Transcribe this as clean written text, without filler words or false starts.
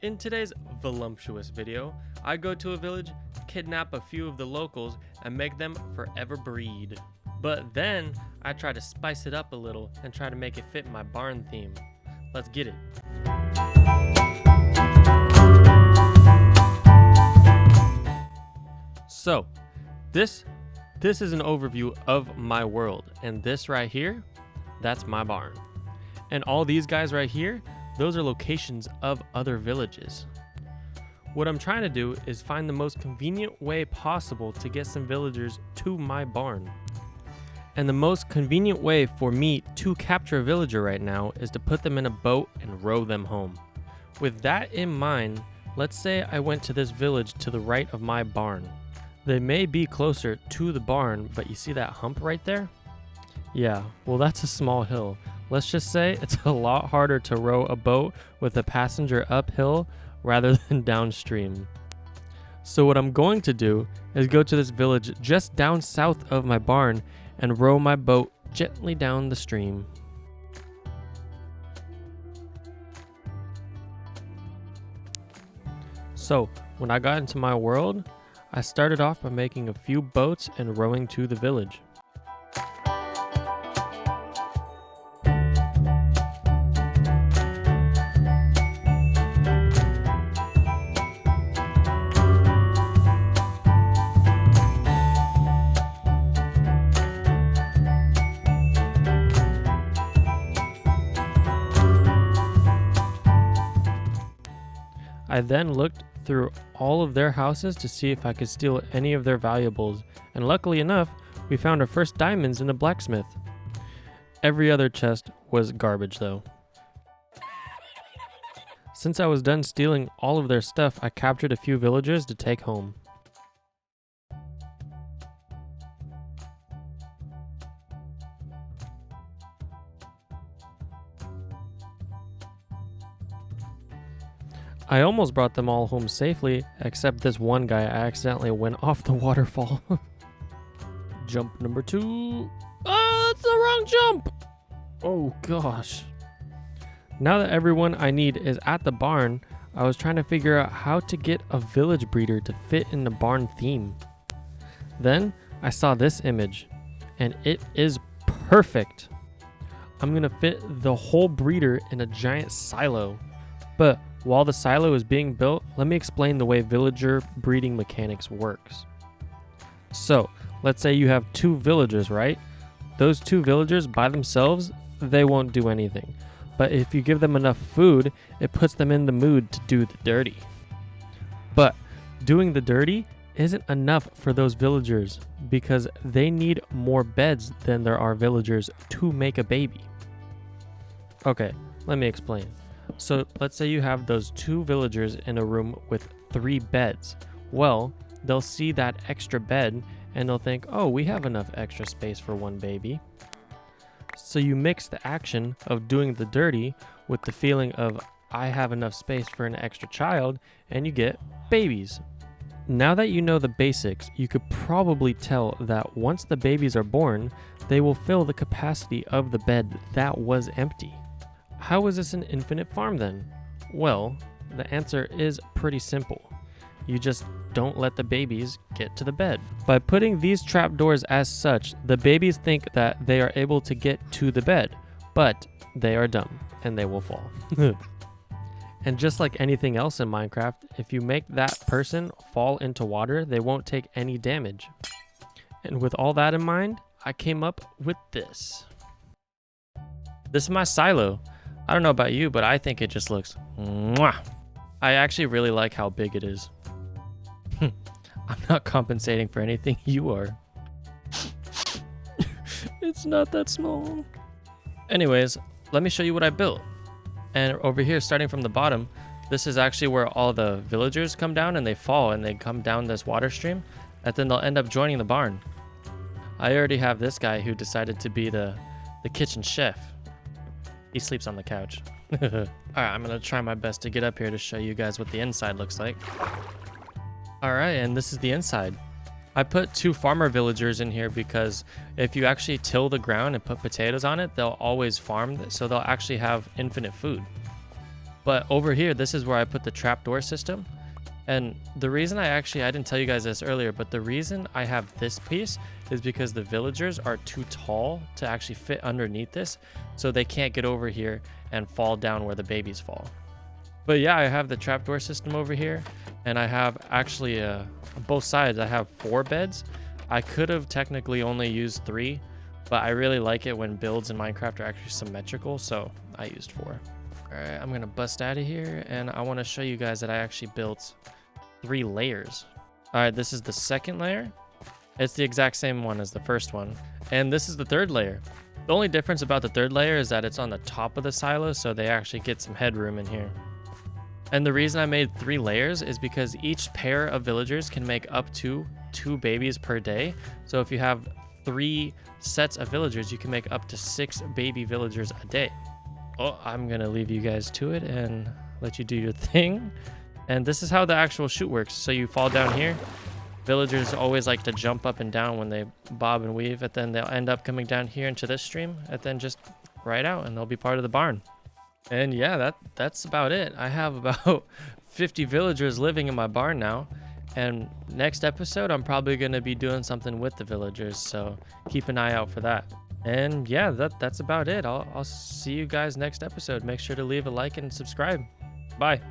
In today's voluptuous video, I go to a village, kidnap a few of the locals, and make them forever breed. But then, I try to spice it up a little and try to make it fit my barn theme. Let's get it. So, this is an overview of my world, and this right here, that's my barn. And all these guys right here, those are locations of other villages. What I'm trying to do is find the most convenient way possible to get some villagers to my barn. And the most convenient way for me to capture a villager right now is to put them in a boat and row them home. With that in mind, let's say I went to this village to the right of my barn. They may be closer to the barn, but you see that hump right there? Yeah, well that's a small hill. Let's just say it's a lot harder to row a boat with a passenger uphill rather than downstream. So what I'm going to do is go to this village just down south of my barn and row my boat gently down the stream. So when I got into my world, I started off by making a few boats and rowing to the village. I then looked through all of their houses to see if I could steal any of their valuables, and luckily enough, we found our first diamonds in the blacksmith. Every other chest was garbage though. Since I was done stealing all of their stuff, I captured a few villagers to take home. I almost brought them all home safely, except this one guy I accidentally went off the waterfall. Jump number 2. Oh, that's the wrong jump! Oh gosh. Now that everyone I need is at the barn, I was trying to figure out how to get a village breeder to fit in the barn theme. Then I saw this image, and it is perfect. I'm gonna fit the whole breeder in a giant silo. But while the silo is being built, let me explain the way villager breeding mechanics works. So, let's say you have 2 villagers, right? Those 2 villagers by themselves, they won't do anything. But if you give them enough food, it puts them in the mood to do the dirty. But doing the dirty isn't enough for those villagers because they need more beds than there are villagers to make a baby. Okay, let me explain. So let's say you have those 2 villagers in a room with 3 beds. Well, they'll see that extra bed and they'll think, oh, we have enough extra space for 1 baby. So you mix the action of doing the dirty with the feeling of I have enough space for an extra child, and you get babies. Now that you know the basics, you could probably tell that once the babies are born, they will fill the capacity of the bed that was empty. How is this an infinite farm then? Well, the answer is pretty simple. You just don't let the babies get to the bed. By putting these trapdoors as such, the babies think that they are able to get to the bed, but they are dumb and they will fall. And just like anything else in Minecraft, if you make that person fall into water, they won't take any damage. And with all that in mind, I came up with this. This is my silo. I don't know about you, but I think it just looks mwah. I actually really like how big it is. I'm not compensating for anything you are. It's not that small. Anyways, let me show you what I built. And over here, starting from the bottom, this is actually where all the villagers come down and they fall and they come down this water stream, and then they'll end up joining the barn. I already have this guy who decided to be the kitchen chef. He sleeps on the couch. Alright, I'm gonna try my best to get up here to show you guys what the inside looks like. Alright, and this is the inside. I put 2 farmer villagers in here because if you actually till the ground and put potatoes on it, they'll always farm, so they'll actually have infinite food. But over here, this is where I put the trapdoor system. And the reason I didn't tell you guys this earlier, but the reason I have this piece is because the villagers are too tall to actually fit underneath this. So they can't get over here and fall down where the babies fall. But yeah, I have the trapdoor system over here. And I have actually, on both sides, I have 4 beds. I could have technically only used 3, but I really like it when builds in Minecraft are actually symmetrical. So I used 4. All right, I'm gonna bust out of here, and I want to show you guys that I actually built 3 layers. All right, this is the second layer. It's the exact same one as the first one. And this is the third layer. The only difference about the third layer is that it's on the top of the silo, so they actually get some headroom in here. And the reason I made 3 layers is because each pair of villagers can make up to 2 babies per day. So if you have 3 sets of villagers, you can make up to 6 baby villagers a day. Oh, I'm gonna leave you guys to it and let you do your thing. And this is how the actual shoot works. So you fall down here. Villagers always like to jump up and down when they bob and weave, and then they'll end up coming down here into this stream and then just right out, and they'll be part of the barn. And yeah, that's about it. I have about 50 villagers living in my barn now. And next episode, I'm probably gonna be doing something with the villagers, so keep an eye out for that. And yeah, that's about it. I'll see you guys next episode. Make sure to leave a like and subscribe. Bye.